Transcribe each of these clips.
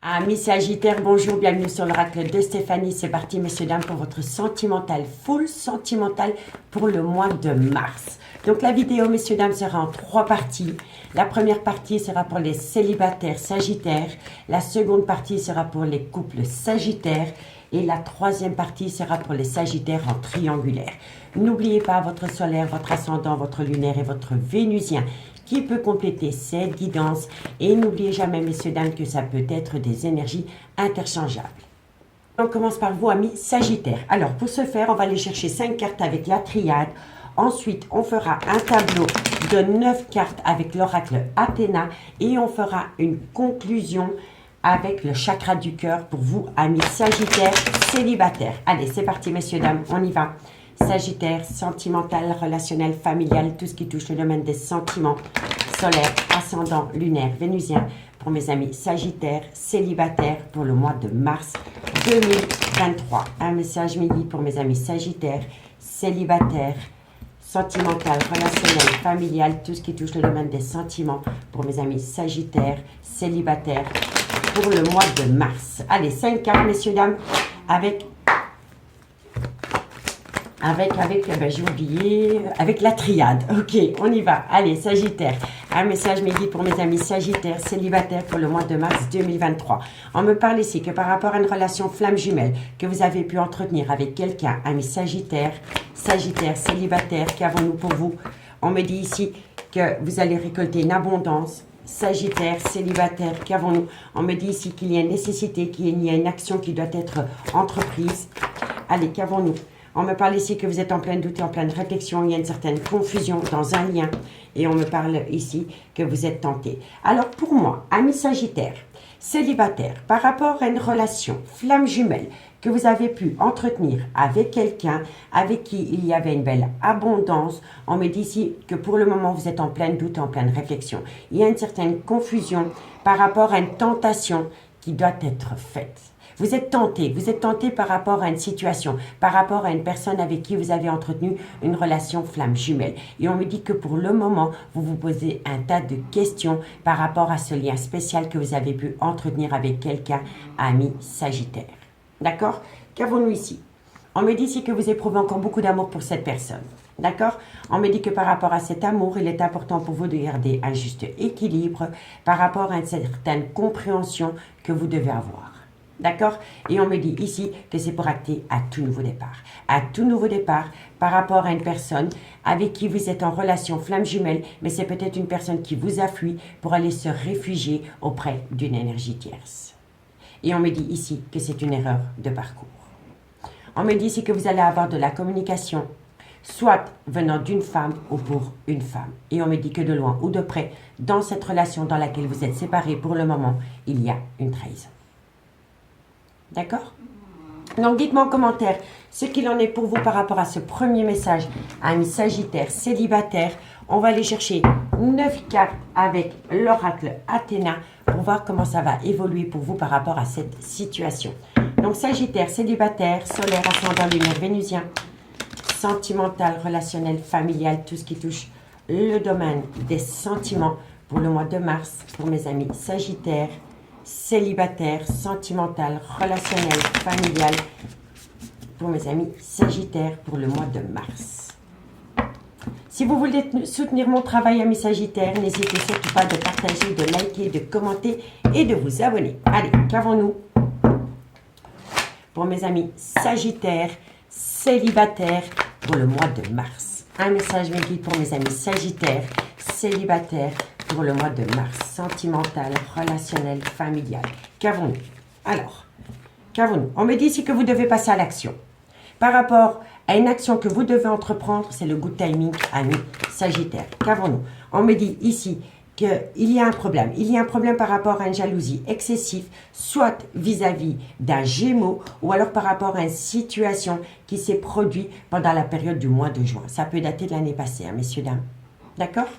Amis Sagittaires, bonjour, bienvenue sur l'oracle de Stéphanie. C'est parti, messieurs, dames, pour votre sentimental, full sentimental pour le mois de mars. Donc la vidéo, messieurs, dames, sera en 3 parties. La première partie sera pour les célibataires sagittaires. La seconde partie sera pour les couples sagittaires. Et la troisième partie sera pour les sagittaires en triangulaire. N'oubliez pas votre solaire, votre ascendant, votre lunaire et votre vénusien qui peut compléter cette guidance. Et n'oubliez jamais, messieurs, dames, que ça peut être des énergies interchangeables. On commence par vous, amis Sagittaires. Alors, pour ce faire, on va aller chercher 5 cartes avec la triade. Ensuite, on fera un tableau de 9 cartes avec l'oracle Athéna. Et on fera une conclusion avec le chakra du cœur pour vous, amis Sagittaires célibataires. Allez, c'est parti, messieurs, dames, on y va. Sagittaire, sentimental, relationnel, familial, tout ce qui touche le domaine des sentiments, solaire, ascendant, lunaire, vénusien, pour mes amis Sagittaires, célibataires, pour le mois de mars 2023. Un message midi pour mes amis Sagittaires, célibataires, sentimental, relationnel, familial, tout ce qui touche le domaine des sentiments, pour mes amis Sagittaires, célibataires, pour le mois de mars. Allez, 5 cartes, messieurs, dames, avec j'ai oublié, avec la triade. Ok, on y va. Allez, Sagittaire. Un message midi pour mes amis Sagittaires, célibataires pour le mois de mars 2023. On me parle ici que par rapport à une relation flamme jumelle que vous avez pu entretenir avec quelqu'un, amis Sagittaire, célibataire, qu'avons-nous pour vous? On me dit ici que vous allez récolter une abondance. Sagittaire, célibataire, qu'avons-nous? On me dit ici qu'il y a une nécessité, qu'il y a une action qui doit être entreprise. Allez, qu'avons-nous? On me parle ici que vous êtes en plein doute et en pleine réflexion. Il y a une certaine confusion dans un lien. Et on me parle ici que vous êtes tenté. Alors pour moi, amis Sagittaire, célibataire, par rapport à une relation flamme jumelle que vous avez pu entretenir avec quelqu'un avec qui il y avait une belle abondance, on me dit ici que pour le moment, vous êtes en plein doute et en pleine réflexion. Il y a une certaine confusion par rapport à une tentation qui doit être faite. Vous êtes tenté par rapport à une situation, par rapport à une personne avec qui vous avez entretenu une relation flamme jumelle. Et on me dit que pour le moment, vous vous posez un tas de questions par rapport à ce lien spécial que vous avez pu entretenir avec quelqu'un, ami Sagittaire. D'accord? Qu'avons-nous ici? On me dit ici que vous éprouvez encore beaucoup d'amour pour cette personne. D'accord? On me dit que par rapport à cet amour, il est important pour vous de garder un juste équilibre par rapport à une certaine compréhension que vous devez avoir. D'accord? Et on me dit ici que c'est pour acter à tout nouveau départ. À tout nouveau départ par rapport à une personne avec qui vous êtes en relation flamme jumelle, mais c'est peut-être une personne qui vous a fui pour aller se réfugier auprès d'une énergie tierce. Et on me dit ici que c'est une erreur de parcours. On me dit ici que vous allez avoir de la communication, soit venant d'une femme ou pour une femme. Et on me dit que de loin ou de près, dans cette relation dans laquelle vous êtes séparés pour le moment, il y a une trahison. D'accord? Donc, dites-moi en commentaire ce qu'il en est pour vous par rapport à ce premier message. Amis Sagittaire, célibataire, on va aller chercher 9 cartes avec l'oracle Athéna pour voir comment ça va évoluer pour vous par rapport à cette situation. Donc, Sagittaire, célibataire, solaire, ascendant, lunaire, vénusien, sentimental, relationnel, familial, tout ce qui touche le domaine des sentiments pour le mois de mars pour mes amis Sagittaire, célibataire, sentimental, relationnel, familial pour mes amis Sagittaires pour le mois de mars. Si vous voulez soutenir mon travail, amis Sagittaires, n'hésitez surtout pas de partager, de liker, de commenter et de vous abonner. Allez, qu'avons-nous pour mes amis Sagittaires, célibataires pour le mois de mars? Un message midi pour mes amis Sagittaires, célibataires pour le mois de mars, sentimental, relationnel, familial. Qu'avons-nous? Alors, qu'avons-nous? On me dit ici que vous devez passer à l'action. Par rapport à une action que vous devez entreprendre, c'est le good timing, amis Sagittaire. Qu'avons-nous? On me dit ici qu'il y a un problème. Il y a un problème par rapport à une jalousie excessive, soit vis-à-vis d'un Gémeaux, ou alors par rapport à une situation qui s'est produite pendant la période du mois de juin. Ça peut dater de l'année passée, hein, messieurs, dames. D'accord?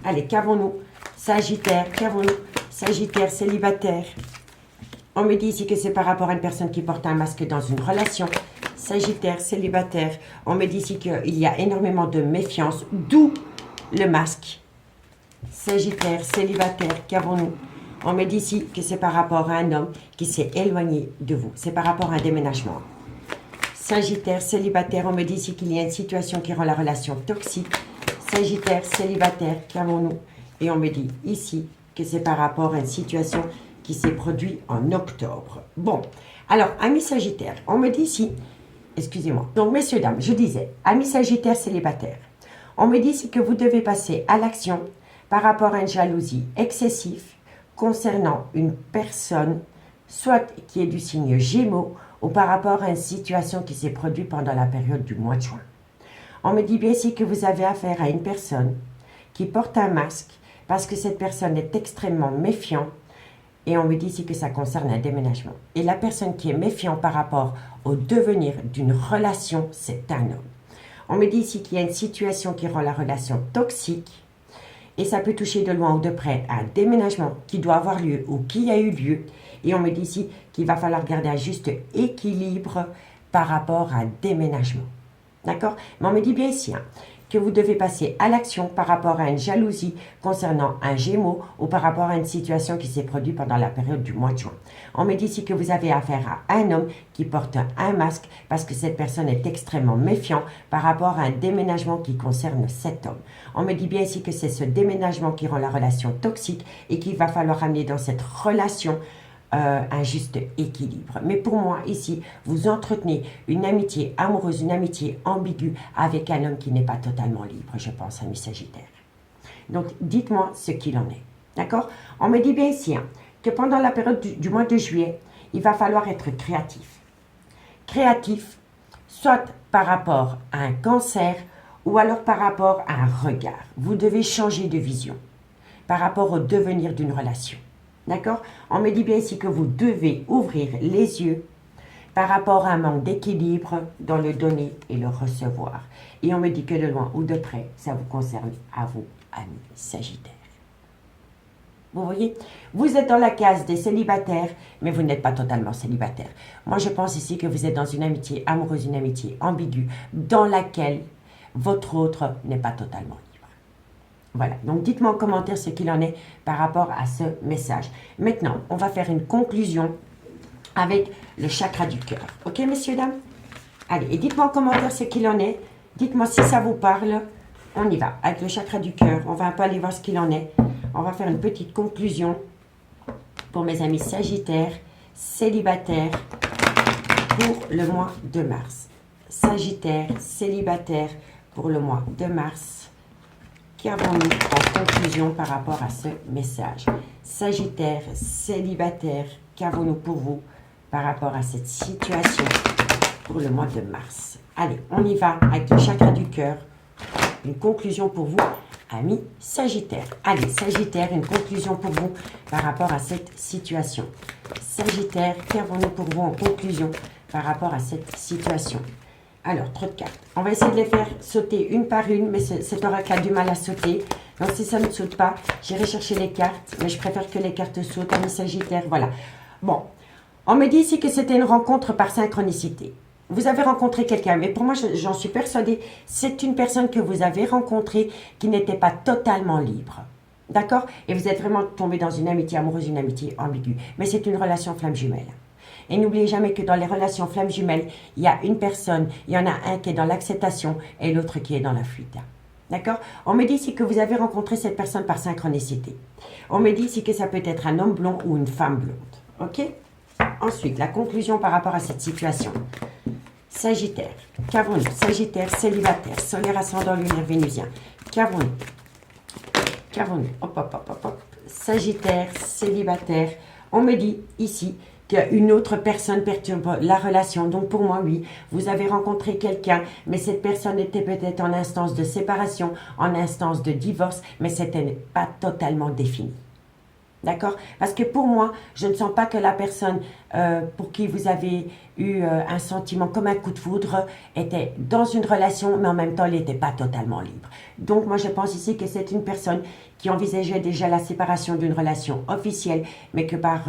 Allez, qu'avons-nous? Sagittaire, qu'avons-nous? Sagittaire, célibataire. On me dit ici que c'est par rapport à une personne qui porte un masque dans une relation. Sagittaire, célibataire. On me dit ici qu'il y a énormément de méfiance, d'où le masque. Sagittaire, célibataire, qu'avons-nous? On me dit ici que c'est par rapport à un homme qui s'est éloigné de vous. C'est par rapport à un déménagement. Sagittaire, célibataire, on me dit ici qu'il y a une situation qui rend la relation toxique. Sagittaire, célibataire, qu'avons-nous? Et on me dit ici que c'est par rapport à une situation qui s'est produite en octobre. Bon, alors, amis Sagittaire, on me dit ici, excusez-moi, donc messieurs, dames, je disais, amis Sagittaire, célibataire, on me dit ici que vous devez passer à l'action par rapport à une jalousie excessive concernant une personne, soit qui est du signe Gémeaux, ou par rapport à une situation qui s'est produite pendant la période du mois de juin. On me dit bien ici que vous avez affaire à une personne qui porte un masque parce que cette personne est extrêmement méfiante et on me dit ici que ça concerne un déménagement. Et la personne qui est méfiante par rapport au devenir d'une relation, c'est un homme. On me dit ici qu'il y a une situation qui rend la relation toxique et ça peut toucher de loin ou de près un déménagement qui doit avoir lieu ou qui a eu lieu. Et on me dit ici qu'il va falloir garder un juste équilibre par rapport à un déménagement. D'accord? Mais on me dit bien ici que vous devez passer à l'action par rapport à une jalousie concernant un Gémeaux ou par rapport à une situation qui s'est produite pendant la période du mois de juin. On me dit ici que vous avez affaire à un homme qui porte un masque parce que cette personne est extrêmement méfiante par rapport à un déménagement qui concerne cet homme. On me dit bien ici que c'est ce déménagement qui rend la relation toxique et qu'il va falloir amener dans cette relation un juste équilibre. Mais pour moi, ici, vous entretenez une amitié amoureuse, une amitié ambiguë avec un homme qui n'est pas totalement libre, je pense, ami Sagittaire. Donc, dites-moi ce qu'il en est. D'accord? On me dit bien ici que pendant la période du mois de juillet, il va falloir être créatif. Créatif, soit par rapport à un cancer ou alors par rapport à un regard. Vous devez changer de vision par rapport au devenir d'une relation. D'accord? On me dit bien ici que vous devez ouvrir les yeux par rapport à un manque d'équilibre dans le donner et le recevoir. Et on me dit que de loin ou de près, ça vous concerne à vous, amis Sagittaire. Vous voyez? Vous êtes dans la case des célibataires, mais vous n'êtes pas totalement célibataire. Moi, je pense ici que vous êtes dans une amitié amoureuse, une amitié ambiguë, dans laquelle votre autre n'est pas totalement libre. Voilà, donc dites-moi en commentaire ce qu'il en est par rapport à ce message. Maintenant, on va faire une conclusion avec le chakra du cœur. Ok, messieurs, dames? Allez, et dites-moi en commentaire ce qu'il en est. Dites-moi si ça vous parle. On y va, avec le chakra du cœur. On va un peu aller voir ce qu'il en est. On va faire une petite conclusion pour mes amis Sagittaires, célibataires, pour le mois de mars. Sagittaire, célibataire, pour le mois de mars. Qu'avons-nous en conclusion par rapport à ce message? Sagittaire, célibataire, qu'avons-nous pour vous par rapport à cette situation pour le mois de mars? Allez, on y va avec le chakra du cœur. Une conclusion pour vous, amis Sagittaire. Allez, Sagittaire, une conclusion pour vous par rapport à cette situation. Sagittaire, qu'avons-nous pour vous en conclusion par rapport à cette situation? Alors, trop de cartes. On va essayer de les faire sauter une par une, mais cet oracle a du mal à sauter. Donc, si ça ne saute pas, j'irai chercher les cartes, mais je préfère que les cartes sautent, amis Sagittaire. Voilà. Bon, on me dit ici que c'était une rencontre par synchronicité. Vous avez rencontré quelqu'un, mais pour moi, j'en suis persuadée, c'est une personne que vous avez rencontrée qui n'était pas totalement libre. D'accord? Et vous êtes vraiment tombé dans une amitié amoureuse, une amitié ambiguë. Mais c'est une relation flamme jumelle. Et n'oubliez jamais que dans les relations flammes jumelles, il y a une personne, il y en a un qui est dans l'acceptation et l'autre qui est dans la fuite. D'accord? On me dit ici que vous avez rencontré cette personne par synchronicité. On me dit ici que ça peut être un homme blond ou une femme blonde. Ok? Ensuite, la conclusion par rapport à cette situation. Sagittaire, qu'avons-nous? Sagittaire, célibataire, solaire, ascendant, lunaire, vénusien. Qu'avons-nous? Qu'avons-nous? Hop, hop, hop, hop, hop. Sagittaire, célibataire. On me dit ici qu'une autre personne perturbe la relation. Donc pour moi, oui, vous avez rencontré quelqu'un, mais cette personne était peut-être en instance de séparation, en instance de divorce, mais c'était pas totalement défini. D'accord? Parce que pour moi, je ne sens pas que la personne pour qui vous avez eu un sentiment comme un coup de foudre était dans une relation, mais en même temps, elle n'était pas totalement libre. Donc moi, je pense ici que c'est une personne qui envisageait déjà la séparation d'une relation officielle, mais que par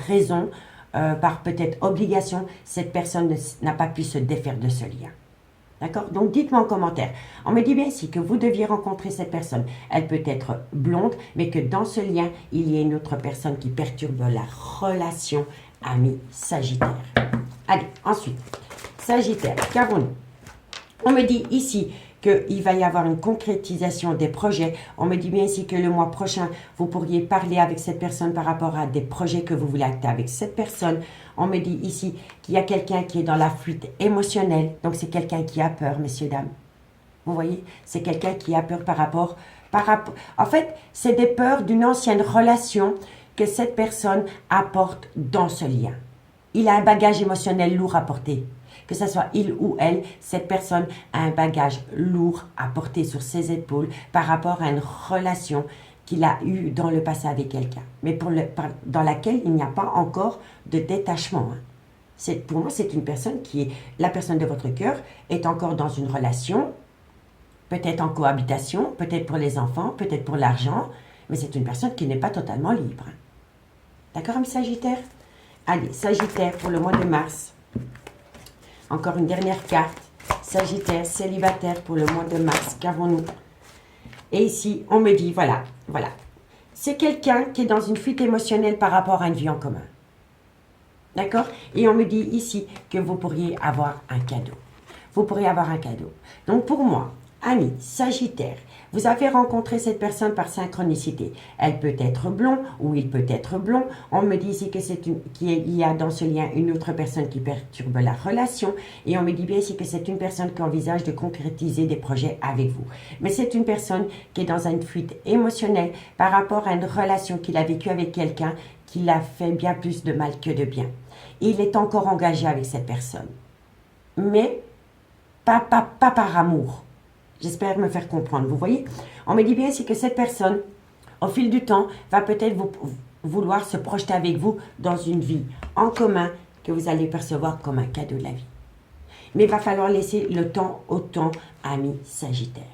raison, par peut-être obligation, cette personne n'a pas pu se défaire de ce lien. D'accord? Donc, dites-moi en commentaire. On me dit bien ici que vous deviez rencontrer cette personne. Elle peut être blonde, mais que dans ce lien, il y a une autre personne qui perturbe la relation ami Sagittaire. Allez, ensuite, Sagittaire, qu'avons-nous? On me dit ici qu'il va y avoir une concrétisation des projets. On me dit bien ici que le mois prochain, vous pourriez parler avec cette personne par rapport à des projets que vous voulez acter avec cette personne. On me dit ici qu'il y a quelqu'un qui est dans la fuite émotionnelle. Donc, c'est quelqu'un qui a peur, messieurs, dames. Vous voyez? C'est quelqu'un qui a peur par rapport... En fait, c'est des peurs d'une ancienne relation que cette personne apporte dans ce lien. Il a un bagage émotionnel lourd à porter. Que ce soit il ou elle, cette personne a un bagage lourd à porter sur ses épaules par rapport à une relation qu'il a eue dans le passé avec quelqu'un, mais dans laquelle il n'y a pas encore de détachement. Pour moi, c'est une personne qui est, la personne de votre cœur est encore dans une relation, peut-être en cohabitation, peut-être pour les enfants, peut-être pour l'argent, mais c'est une personne qui n'est pas totalement libre. D'accord, mes Sagittaires? Allez, Sagittaire pour le mois de mars. Encore une dernière carte. Sagittaire, célibataire pour le mois de mars. Qu'avons-nous? Et ici, on me dit, voilà. C'est quelqu'un qui est dans une fuite émotionnelle par rapport à une vie en commun. D'accord? Et on me dit ici que vous pourriez avoir un cadeau. Vous pourriez avoir un cadeau. Donc pour moi, ami Sagittaire, vous avez rencontré cette personne par synchronicité. Elle peut être blonde ou il peut être blond. On me dit ici que qu'il y a dans ce lien une autre personne qui perturbe la relation. Et on me dit bien ici que c'est une personne qui envisage de concrétiser des projets avec vous. Mais c'est une personne qui est dans une fuite émotionnelle par rapport à une relation qu'il a vécue avec quelqu'un qui l'a fait bien plus de mal que de bien. Et il est encore engagé avec cette personne. Mais pas par amour. J'espère me faire comprendre. Vous voyez? On me dit bien ici que cette personne, au fil du temps, va peut-être vouloir se projeter avec vous dans une vie en commun que vous allez percevoir comme un cadeau de la vie. Mais il va falloir laisser le temps au temps, ami Sagittaire.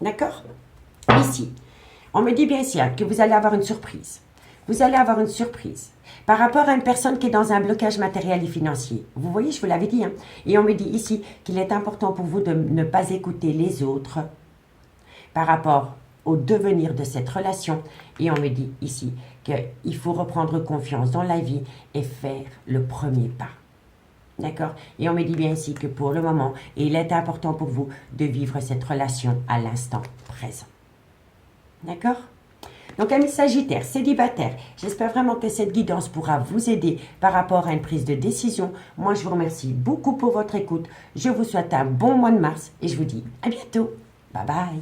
D'accord? Ici, on me dit bien ici que vous allez avoir une surprise. Vous allez avoir une surprise par rapport à une personne qui est dans un blocage matériel et financier. Vous voyez, je vous l'avais dit. Et on me dit ici qu'il est important pour vous de ne pas écouter les autres par rapport au devenir de cette relation. Et on me dit ici qu'il faut reprendre confiance dans la vie et faire le premier pas. D'accord? Et on me dit bien ici que pour le moment, il est important pour vous de vivre cette relation à l'instant présent. D'accord? Donc, amis Sagittaires, célibataires, j'espère vraiment que cette guidance pourra vous aider par rapport à une prise de décision. Moi, je vous remercie beaucoup pour votre écoute. Je vous souhaite un bon mois de mars et je vous dis à bientôt. Bye bye.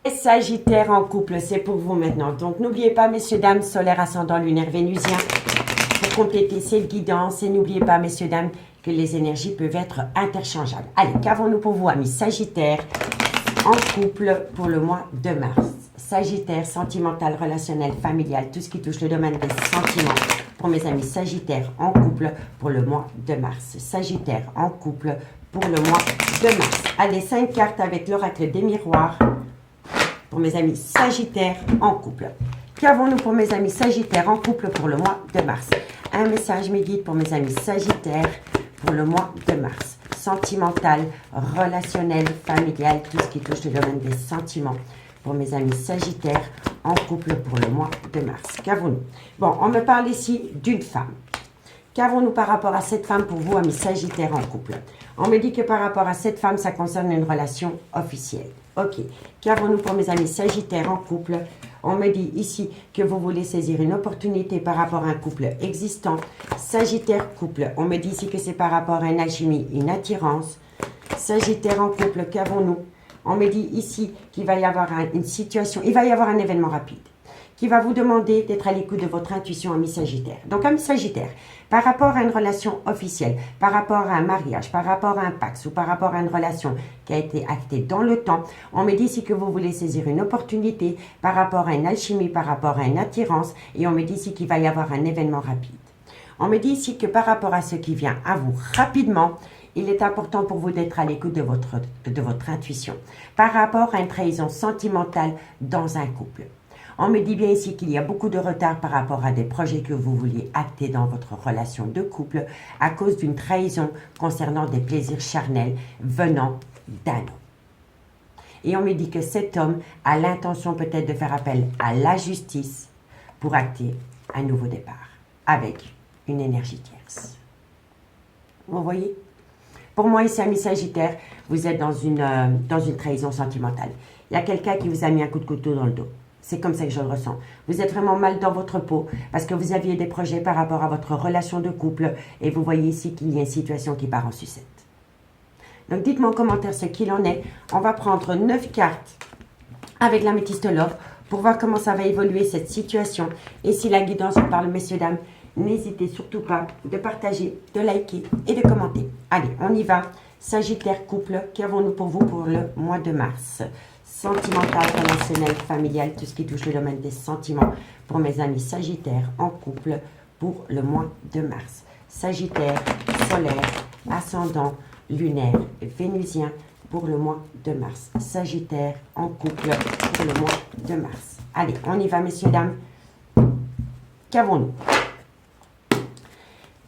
Les Sagittaires en couple, c'est pour vous maintenant. Donc, n'oubliez pas, messieurs, dames, solaire, ascendant, lunaire, vénusien, pour compléter cette guidance. Et n'oubliez pas, messieurs, dames, que les énergies peuvent être interchangeables. Allez, qu'avons-nous pour vous, amis Sagittaires, en couple pour le mois de mars? Sagittaire, sentimental, relationnel, familial, tout ce qui touche le domaine des sentiments. Pour mes amis Sagittaires en couple pour le mois de mars. Sagittaire en couple pour le mois de mars. Allez, 5 cartes avec l'oracle des miroirs pour mes amis Sagittaires en couple. Qu'avons-nous pour mes amis Sagittaires en couple pour le mois de mars? Un message mes guides pour mes amis Sagittaires pour le mois de mars. Sentimental, relationnel, familial, tout ce qui touche le domaine des sentiments. Pour mes amis Sagittaires en couple pour le mois de mars. Qu'avons-nous? Bon, on me parle ici d'une femme. Qu'avons-nous par rapport à cette femme pour vous, amis Sagittaires en couple? On me dit que par rapport à cette femme, ça concerne une relation officielle. Ok. Qu'avons-nous pour mes amis Sagittaires en couple? On me dit ici que vous voulez saisir une opportunité par rapport à un couple existant. Sagittaire couple. On me dit ici que c'est par rapport à une alchimie, une attirance. Sagittaire en couple, qu'avons-nous? On me dit ici qu'il va y avoir une situation, il va y avoir un événement rapide qui va vous demander d'être à l'écoute de votre intuition, ami Sagittaire. Donc, ami Sagittaire, par rapport à une relation officielle, par rapport à un mariage, par rapport à un pax ou par rapport à une relation qui a été actée dans le temps, on me dit ici que vous voulez saisir une opportunité par rapport à une alchimie, par rapport à une attirance, et on me dit ici qu'il va y avoir un événement rapide. On me dit ici que par rapport à ce qui vient à vous rapidement, il est important pour vous d'être à l'écoute de votre intuition par rapport à une trahison sentimentale dans un couple. On me dit bien ici qu'il y a beaucoup de retard par rapport à des projets que vous vouliez acter dans votre relation de couple à cause d'une trahison concernant des plaisirs charnels venant d'un homme. Et on me dit que cet homme a l'intention peut-être de faire appel à la justice pour acter un nouveau départ avec une énergie tierce. Vous voyez? Pour moi, ici, amis Sagittaire, vous êtes dans une trahison sentimentale. Il y a quelqu'un qui vous a mis un coup de couteau dans le dos. C'est comme ça que je le ressens. Vous êtes vraiment mal dans votre peau parce que vous aviez des projets par rapport à votre relation de couple et vous voyez ici qu'il y a une situation qui part en sucette. Donc, dites-moi en commentaire ce qu'il en est. On va prendre 9 cartes avec l'améthyste Love pour voir comment ça va évoluer cette situation. Et si la guidance vous parle, messieurs, dames, n'hésitez surtout pas de partager, de liker et de commenter. Allez, on y va. Sagittaire couple, qu'avons-nous pour vous pour le mois de mars? Sentimental, relationnel, familial, tout ce qui touche le domaine des sentiments pour mes amis Sagittaires en couple pour le mois de mars. Sagittaire, solaire, ascendant, lunaire, vénusien pour le mois de mars. Sagittaire en couple pour le mois de mars. Allez, on y va, messieurs, dames. Qu'avons-nous?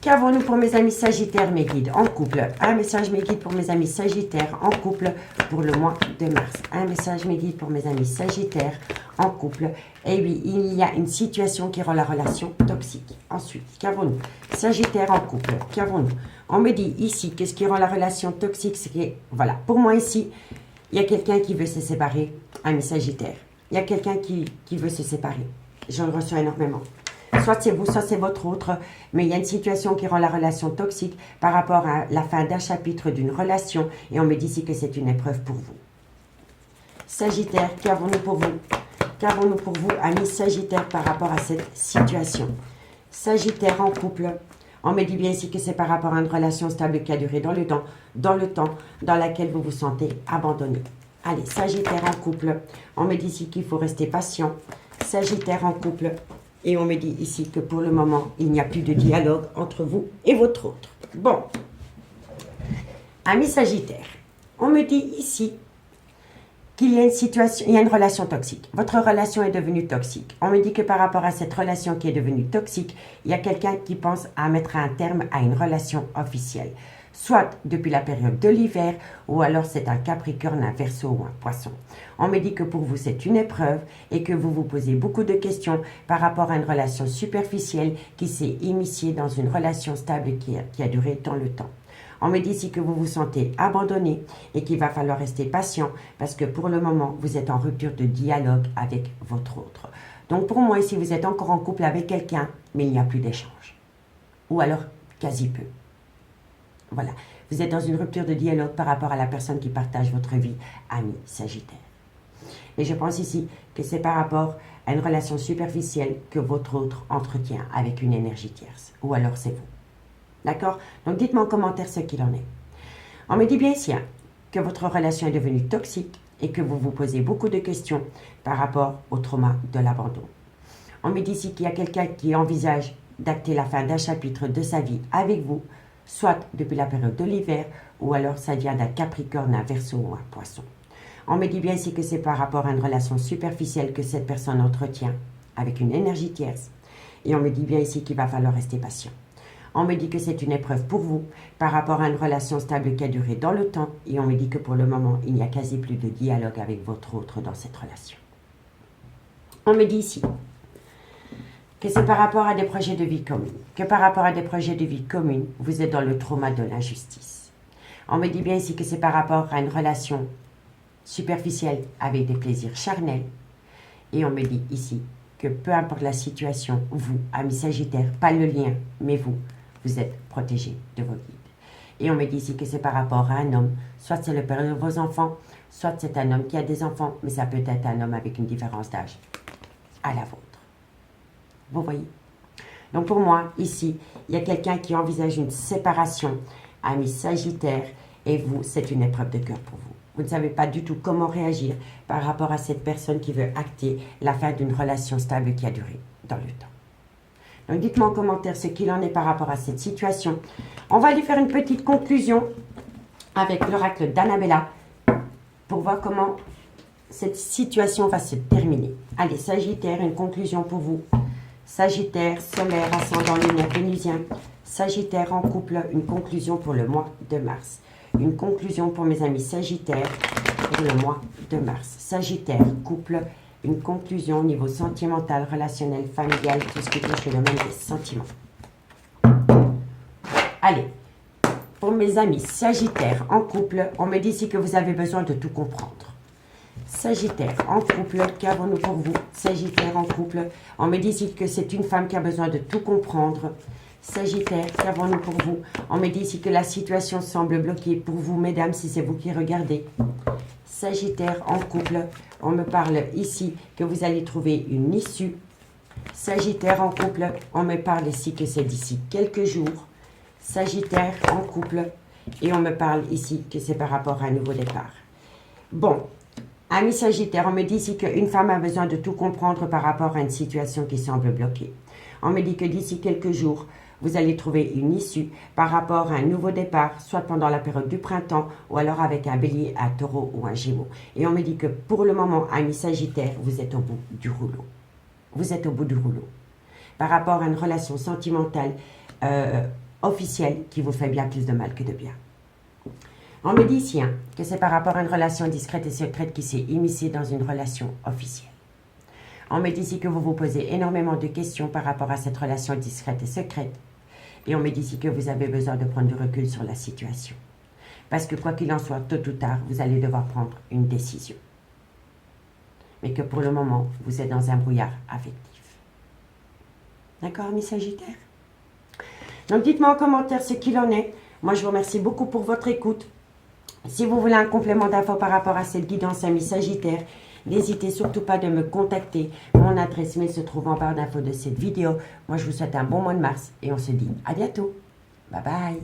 Qu'avons-nous pour mes amis Sagittaires, mes guides en couple? Un message, mes guides, pour mes amis Sagittaires en couple pour le mois de mars. Un message, mes guides, pour mes amis Sagittaires en couple. Et oui, il y a une situation qui rend la relation toxique. Ensuite, qu'avons-nous? Sagittaire en couple, qu'avons-nous? On me dit ici, qu'est-ce qui rend la relation toxique? C'est que, voilà, pour moi ici, il y a quelqu'un qui veut se séparer, amis Sagittaire. Il y a quelqu'un qui veut se séparer. Je le reçois énormément. Soit c'est vous, soit c'est votre autre, mais il y a une situation qui rend la relation toxique par rapport à la fin d'un chapitre d'une relation, et on me dit ici que c'est une épreuve pour vous. Sagittaire, qu'avons-nous pour vous? Qu'avons-nous pour vous, amis Sagittaire, par rapport à cette situation? Sagittaire en couple, on me dit bien ici que c'est par rapport à une relation stable qui a duré dans le temps dans laquelle vous vous sentez abandonné. Allez, Sagittaire en couple, on me dit ici qu'il faut rester patient. Sagittaire en couple, et on me dit ici que pour le moment, il n'y a plus de dialogue entre vous et votre autre. Bon, amis Sagittaire, on me dit ici qu'il y a une situation, il y a une relation toxique. Votre relation est devenue toxique. On me dit que par rapport à cette relation qui est devenue toxique, il y a quelqu'un qui pense à mettre un terme à une relation officielle. Soit depuis la période de l'hiver, ou alors c'est un Capricorne, un Verseau ou un Poisson. On me dit que pour vous c'est une épreuve et que vous vous posez beaucoup de questions par rapport à une relation superficielle qui s'est initiée dans une relation stable qui a duré dans le temps. On me dit ici que vous vous sentez abandonné et qu'il va falloir rester patient parce que pour le moment, vous êtes en rupture de dialogue avec votre autre. Donc pour moi ici, vous êtes encore en couple avec quelqu'un, mais il n'y a plus d'échange. Ou alors, quasi peu. Voilà. Vous êtes dans une rupture de dialogue par rapport à la personne qui partage votre vie, ami Sagittaire. Et je pense ici que c'est par rapport à une relation superficielle que votre autre entretient avec une énergie tierce. Ou alors c'est vous. D'accord? Donc, dites-moi en commentaire ce qu'il en est. On me dit bien ici que votre relation est devenue toxique et que vous vous posez beaucoup de questions par rapport au trauma de l'abandon. On me dit ici qu'il y a quelqu'un qui envisage d'acter la fin d'un chapitre de sa vie avec vous, soit depuis la période de l'hiver, ou alors ça vient d'un Capricorne, un Verseau ou un Poisson. On me dit bien ici que c'est par rapport à une relation superficielle que cette personne entretient avec une énergie tierce. Et on me dit bien ici qu'il va falloir rester patient. On me dit que c'est une épreuve pour vous par rapport à une relation stable qui a duré dans le temps. Et on me dit que pour le moment, il n'y a quasi plus de dialogue avec votre autre dans cette relation. On me dit ici que c'est par rapport à des projets de vie communs. Que par rapport à des projets de vie communs, vous êtes dans le trauma de l'injustice. On me dit bien ici que c'est par rapport à une relation superficielle avec des plaisirs charnels. Et on me dit ici que peu importe la situation, vous, amis Sagittaire, pas le lien, mais vous êtes protégé de vos guides. Et on me dit ici que c'est par rapport à un homme, soit c'est le père de vos enfants, soit c'est un homme qui a des enfants, mais ça peut être un homme avec une différence d'âge à la vôtre. Vous voyez? Donc pour moi, ici, il y a quelqu'un qui envisage une séparation, amis Sagittaire, et vous, c'est une épreuve de cœur pour vous. Vous ne savez pas du tout comment réagir par rapport à cette personne qui veut acter la fin d'une relation stable qui a duré dans le temps. Donc dites-moi en commentaire ce qu'il en est par rapport à cette situation. On va aller faire une petite conclusion avec l'oracle d'Annabella pour voir comment cette situation va se terminer. Allez, Sagittaire, une conclusion pour vous. Sagittaire, solaire, ascendant lunaire vénusien. Sagittaire en couple, une conclusion pour le mois de mars. Une conclusion pour mes amis Sagittaire pour le mois de mars. Sagittaire, couple, une conclusion au niveau sentimental, relationnel, familial, tout ce qui touche le domaine des sentiments. Allez, pour mes amis Sagittaire en couple, on me dit ici que vous avez besoin de tout comprendre. Sagittaire en couple, qu'avons-nous pour vous? Sagittaire en couple, on me dit ici que c'est une femme qui a besoin de tout comprendre. Sagittaire, qu'avons-nous pour vous? On me dit ici que la situation semble bloquée pour vous, mesdames, si c'est vous qui regardez. Sagittaire en couple, on me parle ici que vous allez trouver une issue. Sagittaire en couple, on me parle ici que c'est d'ici quelques jours. Sagittaire en couple, et on me parle ici que c'est par rapport à un nouveau départ. Bon, amis Sagittaire, on me dit ici qu'une femme a besoin de tout comprendre par rapport à une situation qui semble bloquée. On me dit que d'ici quelques jours, vous allez trouver une issue par rapport à un nouveau départ, soit pendant la période du printemps, ou alors avec un bélier, un taureau ou un gémeaux. Et on me dit que pour le moment, amis Sagittaire, vous êtes au bout du rouleau. Vous êtes au bout du rouleau. Par rapport à une relation sentimentale officielle qui vous fait bien plus de mal que de bien. On me dit ici que c'est par rapport à une relation discrète et secrète qui s'est immiscée dans une relation officielle. On me dit ici que vous vous posez énormément de questions par rapport à cette relation discrète et secrète. Et on me dit ici que vous avez besoin de prendre du recul sur la situation. Parce que quoi qu'il en soit, tôt ou tard, vous allez devoir prendre une décision. Mais que pour le moment, vous êtes dans un brouillard affectif. D'accord, amis Sagittaire? Donc dites-moi en commentaire ce qu'il en est. Moi, je vous remercie beaucoup pour votre écoute. Si vous voulez un complément d'infos par rapport à cette guidance, amis Sagittaire, n'hésitez surtout pas de me contacter. Mon adresse mail se trouve en barre d'infos de cette vidéo. Moi, je vous souhaite un bon mois de mars et on se dit à bientôt. Bye bye.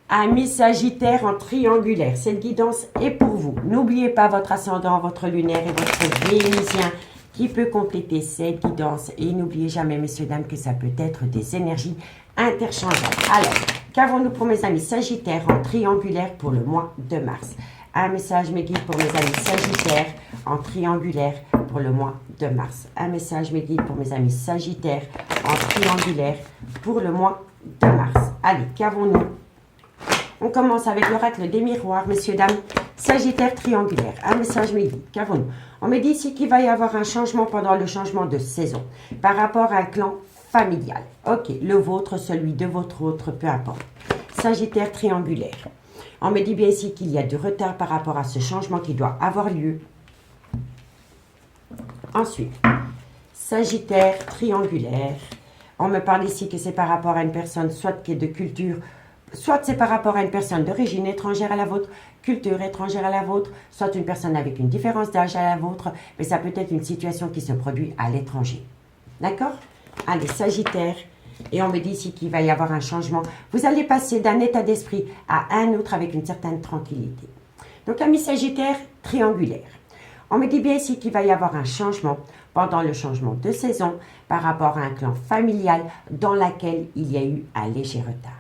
Amis Sagittaire en triangulaire, cette guidance est pour vous. N'oubliez pas votre ascendant, votre lunaire et votre vénusien qui peut compléter cette guidance. Et n'oubliez jamais, messieurs, dames, que ça peut être des énergies interchangeables. Alors, qu'avons-nous pour mes amis Sagittaire en triangulaire pour le mois de mars? Un message me guide pour mes amis Sagittaire en triangulaire pour le mois de mars. Un message me guide pour mes amis Sagittaire en triangulaire pour le mois de mars. Allez, qu'avons-nous? On commence avec l'oracle des miroirs, messieurs, dames. Sagittaire triangulaire. Un message me guide. Qu'avons-nous? On me dit ici qu'il va y avoir un changement pendant le changement de saison par rapport à un clan familial. Ok, le vôtre, celui de votre autre, peu importe. Sagittaire triangulaire. On me dit bien ici qu'il y a du retard par rapport à ce changement qui doit avoir lieu. Ensuite, Sagittaire triangulaire. On me parle ici que c'est par rapport à une personne soit qui est de culture, soit c'est par rapport à une personne d'origine étrangère à la vôtre, culture étrangère à la vôtre, soit une personne avec une différence d'âge à la vôtre, mais ça peut être une situation qui se produit à l'étranger. D'accord? Allez, Sagittaire. Et on me dit ici qu'il va y avoir un changement. Vous allez passer d'un état d'esprit à un autre avec une certaine tranquillité. Donc, amis Sagittaire, triangulaire. On me dit bien ici qu'il va y avoir un changement pendant le changement de saison par rapport à un clan familial dans lequel il y a eu un léger retard.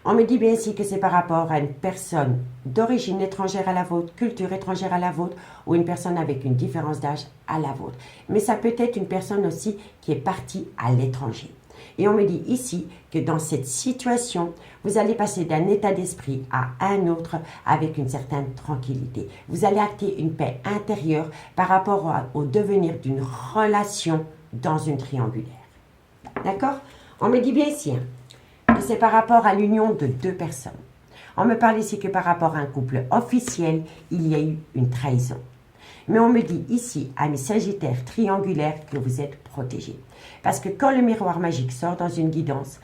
On me dit bien ici que c'est par rapport à une personne d'origine étrangère à la vôtre, culture étrangère à la vôtre, ou une personne avec une différence d'âge à la vôtre. Mais ça peut être une personne aussi qui est partie à l'étranger. Et on me dit ici que dans cette situation, vous allez passer d'un état d'esprit à un autre avec une certaine tranquillité. Vous allez acter une paix intérieure par rapport au devenir d'une relation dans une triangulaire. D'accord? On me dit bien ici que c'est par rapport à l'union de deux personnes. On me parle ici que par rapport à un couple officiel, il y a eu une trahison. Mais on me dit ici, amis Sagittaire triangulaire, que vous êtes protégés. Parce que quand le miroir magique sort dans une guidance,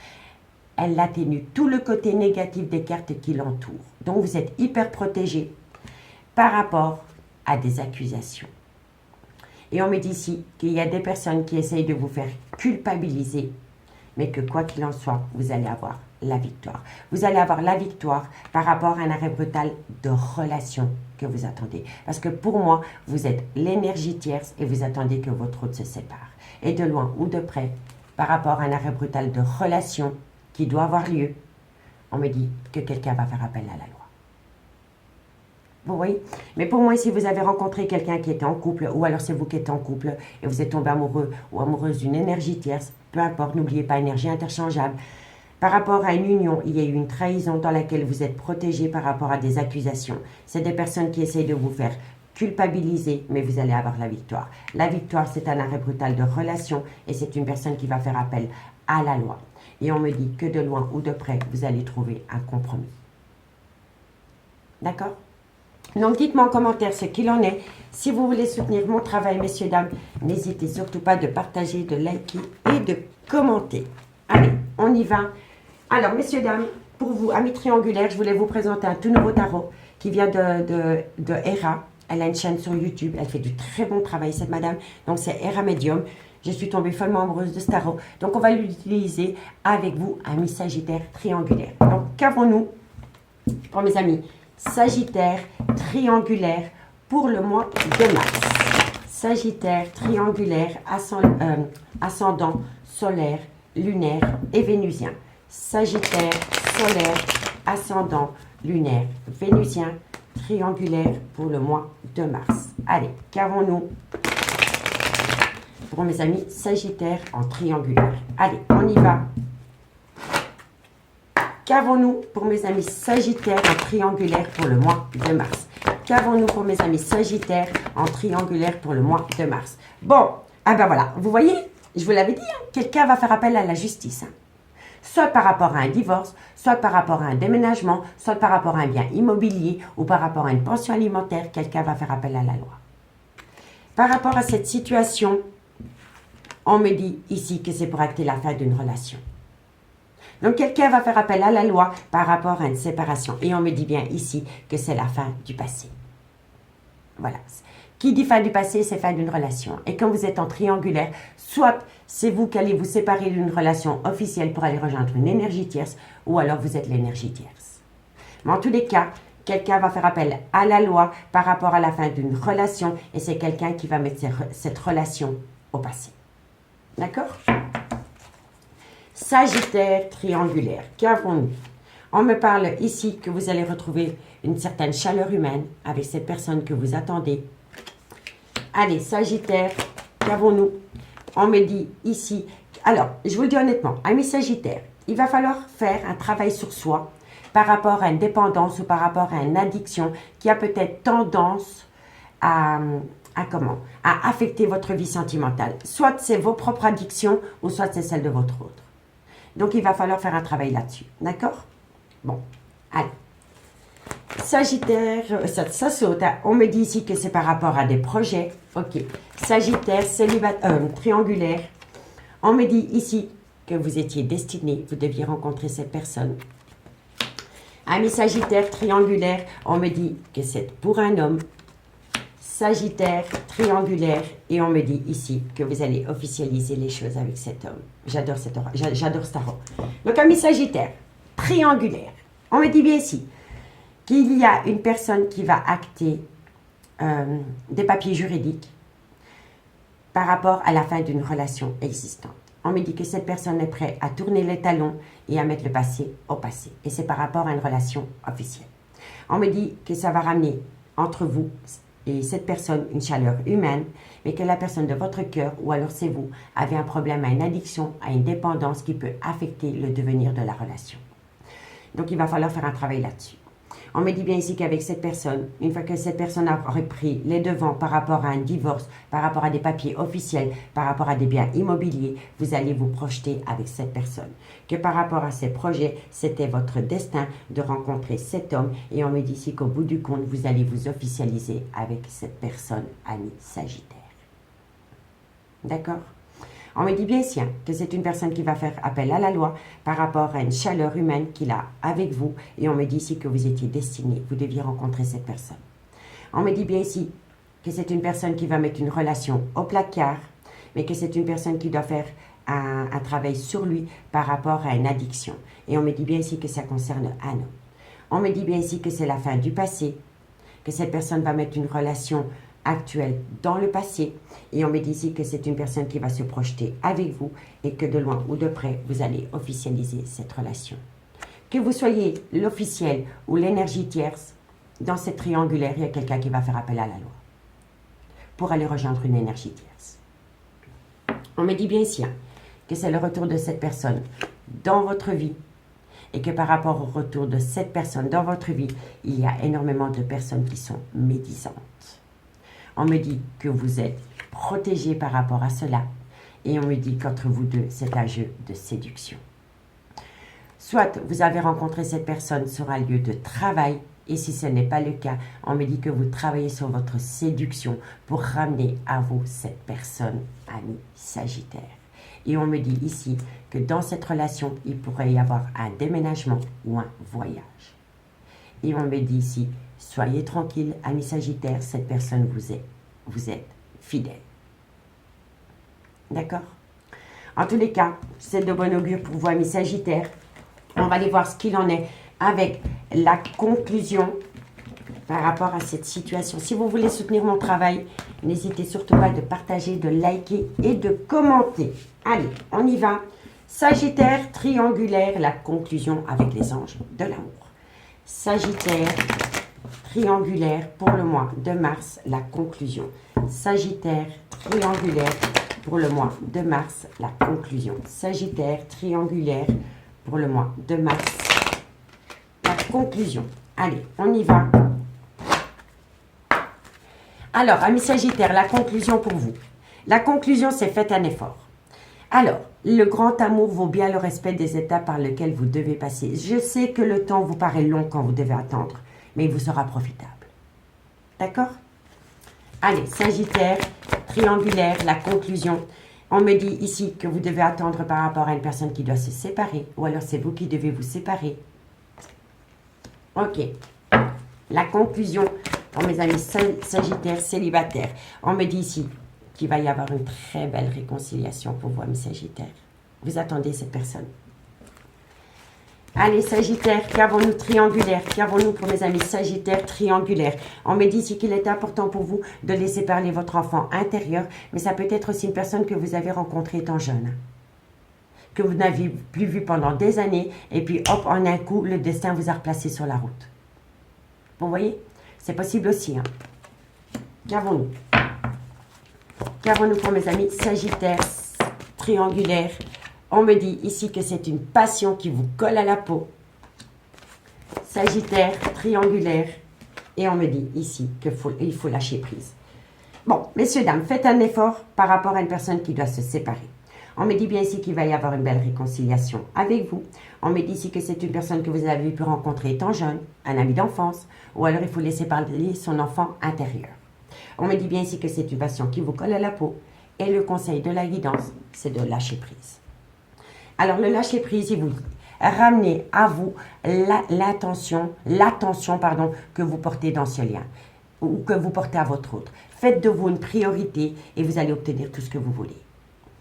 elle atténue tout le côté négatif des cartes qui l'entourent. Donc vous êtes hyper protégés par rapport à des accusations. Et on me dit ici qu'il y a des personnes qui essayent de vous faire culpabiliser, mais que quoi qu'il en soit, vous allez avoir la victoire. Vous allez avoir la victoire par rapport à un arrêt brutal de relation que vous attendez. Parce que pour moi, vous êtes l'énergie tierce et vous attendez que votre autre se sépare. Et de loin ou de près, par rapport à un arrêt brutal de relation qui doit avoir lieu, on me dit que quelqu'un va faire appel à la loi. Vous voyez? Mais pour moi, si vous avez rencontré quelqu'un qui était en couple, ou alors c'est vous qui êtes en couple, et vous êtes tombé amoureux ou amoureuse d'une énergie tierce, peu importe, n'oubliez pas, énergie interchangeable. Par rapport à une union, il y a eu une trahison dans laquelle vous êtes protégé par rapport à des accusations. C'est des personnes qui essayent de vous faire culpabiliser, mais vous allez avoir la victoire. La victoire, c'est un arrêt brutal de relation et c'est une personne qui va faire appel à la loi. Et on me dit que de loin ou de près, vous allez trouver un compromis. D'accord? Donc, dites-moi en commentaire ce qu'il en est. Si vous voulez soutenir mon travail, messieurs, dames, n'hésitez surtout pas de partager, de liker et de commenter. Allez, on y va. Alors, messieurs, dames, pour vous, amis triangulaires, je voulais vous présenter un tout nouveau tarot qui vient de Hera. Elle a une chaîne sur YouTube. Elle fait du très bon travail, cette madame. Donc, c'est Hera Medium. Je suis tombée follement amoureuse de ce tarot. Donc, on va l'utiliser avec vous, amis Sagittaire triangulaire. Donc, qu'avons-nous pour mes amis Sagittaire triangulaire pour le mois de mars? Sagittaire triangulaire, ascendant solaire, lunaire et vénusien. Sagittaire solaire, ascendant lunaire, vénusien, triangulaire pour le mois de mars. Allez, qu'avons-nous pour mes amis Sagittaire en triangulaire? Allez, on y va. Qu'avons-nous pour mes amis Sagittaire en triangulaire pour le mois de mars? Qu'avons-nous pour mes amis Sagittaire en triangulaire pour le mois de mars? Bon, ah ben voilà, vous voyez, je vous l'avais dit, hein, quelqu'un va faire appel à la justice. Hein. Soit par rapport à un divorce, soit par rapport à un déménagement, soit par rapport à un bien immobilier ou par rapport à une pension alimentaire, quelqu'un va faire appel à la loi. Par rapport à cette situation, on me dit ici que c'est pour acter la fin d'une relation. Donc, quelqu'un va faire appel à la loi par rapport à une séparation. Et on me dit bien ici que c'est la fin du passé. Voilà. Qui dit fin du passé, c'est fin d'une relation. Et quand vous êtes en triangulaire, soit c'est vous qui allez vous séparer d'une relation officielle pour aller rejoindre une énergie tierce, ou alors vous êtes l'énergie tierce. Mais en tous les cas, quelqu'un va faire appel à la loi par rapport à la fin d'une relation, et c'est quelqu'un qui va mettre cette relation au passé. D'accord ? Sagittaire triangulaire, qu'avons-nous? On me parle ici que vous allez retrouver une certaine chaleur humaine avec cette personne que vous attendez. Allez, Sagittaire, qu'avons-nous? On me dit ici, alors, je vous le dis honnêtement, amis Sagittaire, il va falloir faire un travail sur soi par rapport à une dépendance ou par rapport à une addiction qui a peut-être tendance à affecter votre vie sentimentale. Soit c'est vos propres addictions ou soit c'est celle de votre autre. Donc, il va falloir faire un travail là-dessus. D'accord? Bon, allez. Sagittaire, ça saute. Hein. On me dit ici que c'est par rapport à des projets. Ok. Sagittaire, triangulaire. On me dit ici que vous étiez destiné, vous deviez rencontrer cette personne. Ami Sagittaire, triangulaire. On me dit que c'est pour un homme. Sagittaire, triangulaire, et on me dit ici que vous allez officialiser les choses avec cet homme. J'adore ce tarot. Donc, ami Sagittaire, triangulaire, on me dit bien ici qu'il y a une personne qui va acter des papiers juridiques par rapport à la fin d'une relation existante. On me dit que cette personne est prête à tourner les talons et à mettre le passé au passé. Et c'est par rapport à une relation officielle. On me dit que ça va ramener entre vous et cette personne une chaleur humaine, mais que la personne de votre cœur, ou alors c'est vous, avez un problème à une addiction, à une dépendance qui peut affecter le devenir de la relation. Donc, il va falloir faire un travail là-dessus. On me dit bien ici qu'avec cette personne, une fois que cette personne a repris les devants par rapport à un divorce, par rapport à des papiers officiels, par rapport à des biens immobiliers, vous allez vous projeter avec cette personne. Que par rapport à ces projets, c'était votre destin de rencontrer cet homme. Et on me dit ici qu'au bout du compte, vous allez vous officialiser avec cette personne, ami Sagittaire. D'accord ? On me dit bien ici que c'est une personne qui va faire appel à la loi par rapport à une chaleur humaine qu'il a avec vous. Et on me dit ici que vous étiez destiné, vous deviez rencontrer cette personne. On me dit bien ici que c'est une personne qui va mettre une relation au placard, mais que c'est une personne qui doit faire un travail sur lui par rapport à une addiction. Et on me dit bien ici que ça concerne un homme. On me dit bien ici que c'est la fin du passé, que cette personne va mettre une relation actuelle dans le passé, et on me dit ici que c'est une personne qui va se projeter avec vous et que de loin ou de près, vous allez officialiser cette relation. Que vous soyez l'officiel ou l'énergie tierce, dans cette triangulaire, il y a quelqu'un qui va faire appel à la loi pour aller rejoindre une énergie tierce. On me dit bien ici que c'est le retour de cette personne dans votre vie et que par rapport au retour de cette personne dans votre vie, il y a énormément de personnes qui sont médisantes. On me dit que vous êtes protégé par rapport à cela et on me dit qu'entre vous deux, c'est un jeu de séduction. Soit vous avez rencontré cette personne sur un lieu de travail et si ce n'est pas le cas, on me dit que vous travaillez sur votre séduction pour ramener à vous cette personne, ami Sagittaire. Et on me dit ici que dans cette relation, il pourrait y avoir un déménagement ou un voyage. Et on me dit ici, soyez tranquille, ami Sagittaire, cette personne vous êtes fidèle. D'accord? En tous les cas, c'est de bon augure pour vous, ami Sagittaire. On va aller voir ce qu'il en est avec la conclusion par rapport à cette situation. Si vous voulez soutenir mon travail, n'hésitez surtout pas de partager, de liker et de commenter. Allez, on y va. Sagittaire, triangulaire, la conclusion avec les anges de l'amour. Sagittaire, triangulaire, pour le mois de mars, la conclusion. Sagittaire, triangulaire, pour le mois de mars, la conclusion. Sagittaire, triangulaire, pour le mois de mars, la conclusion. Allez, on y va. Alors, amis Sagittaire, la conclusion pour vous. La conclusion, c'est faites un effort. Alors, le grand amour vaut bien le respect des étapes par lesquelles vous devez passer. Je sais que le temps vous paraît long quand vous devez attendre, mais il vous sera profitable. D'accord? Allez, Sagittaire, triangulaire, la conclusion. On me dit ici que vous devez attendre par rapport à une personne qui doit se séparer, ou alors c'est vous qui devez vous séparer. Ok. La conclusion pour mes amis Sagittaires célibataires. On me dit ici qu'il va y avoir une très belle réconciliation pour vous, amis Sagittaires. Vous attendez cette personne. Allez, Sagittaire, qu'avons-nous triangulaire? Qu'avons-nous pour mes amis Sagittaires triangulaires? On me dit ici qu'il est important pour vous de laisser parler votre enfant intérieur, mais ça peut être aussi une personne que vous avez rencontrée étant jeune, que vous n'avez plus vu pendant des années, et puis hop, en un coup, le destin vous a replacé sur la route. Vous voyez? C'est possible aussi. Hein? Qu'avons-nous? Qu'avons-nous pour mes amis Sagittaires triangulaires? On me dit ici que c'est une passion qui vous colle à la peau. Sagittaire, triangulaire. Et on me dit ici qu'il faut lâcher prise. Bon, messieurs, dames, faites un effort par rapport à une personne qui doit se séparer. On me dit bien ici qu'il va y avoir une belle réconciliation avec vous. On me dit ici que c'est une personne que vous avez pu rencontrer étant jeune, un ami d'enfance, ou alors il faut laisser parler son enfant intérieur. On me dit bien ici que c'est une passion qui vous colle à la peau. Et le conseil de la guidance, c'est de lâcher prise. Alors, le lâcher prise, il vous dit, ramenez à vous l'attention que vous portez dans ce lien ou que vous portez à votre autre. Faites de vous une priorité et vous allez obtenir tout ce que vous voulez.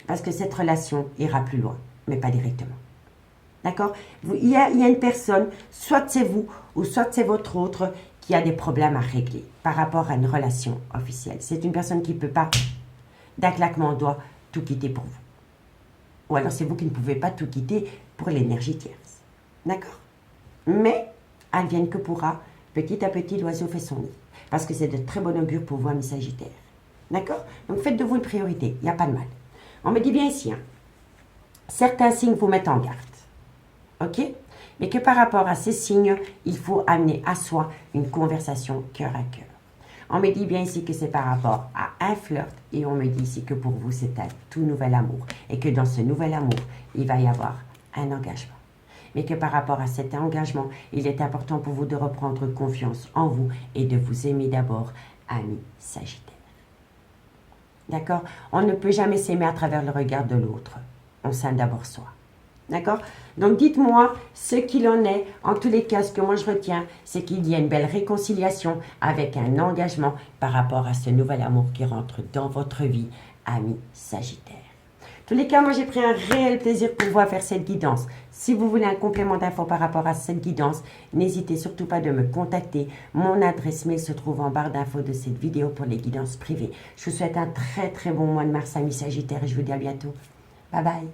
Parce que cette relation ira plus loin, mais pas directement. D'accord? Il y a une personne, soit c'est vous ou soit c'est votre autre, qui a des problèmes à régler par rapport à une relation officielle. C'est une personne qui ne peut pas, d'un claquement de doigts, tout quitter pour vous. Ou alors c'est vous qui ne pouvez pas tout quitter pour l'énergie tierce. D'accord? Mais, advienne que pourra, petit à petit, l'oiseau fait son nid. Parce que c'est de très bon augure pour vous, amis Sagittaires. D'accord? Donc faites de vous une priorité, il n'y a pas de mal. On me dit bien ici, hein, certains signes vous mettent en garde. Ok? Mais que par rapport à ces signes, il faut amener à soi une conversation cœur à cœur. On me dit bien ici que c'est par rapport à un flirt et on me dit ici que pour vous, c'est un tout nouvel amour. Et que dans ce nouvel amour, il va y avoir un engagement. Mais que par rapport à cet engagement, il est important pour vous de reprendre confiance en vous et de vous aimer d'abord, amis Sagittaires. D'accord? On ne peut jamais s'aimer à travers le regard de l'autre. On s'aime d'abord soi. D'accord? Donc, dites-moi ce qu'il en est. En tous les cas, ce que moi je retiens, c'est qu'il y a une belle réconciliation avec un engagement par rapport à ce nouvel amour qui rentre dans votre vie, ami Sagittaire. En tous les cas, moi j'ai pris un réel plaisir pour vous à faire cette guidance. Si vous voulez un complément d'infos par rapport à cette guidance, n'hésitez surtout pas de me contacter. Mon adresse mail se trouve en barre d'infos de cette vidéo pour les guidances privées. Je vous souhaite un très très bon mois de mars, ami Sagittaire, et je vous dis à bientôt. Bye bye.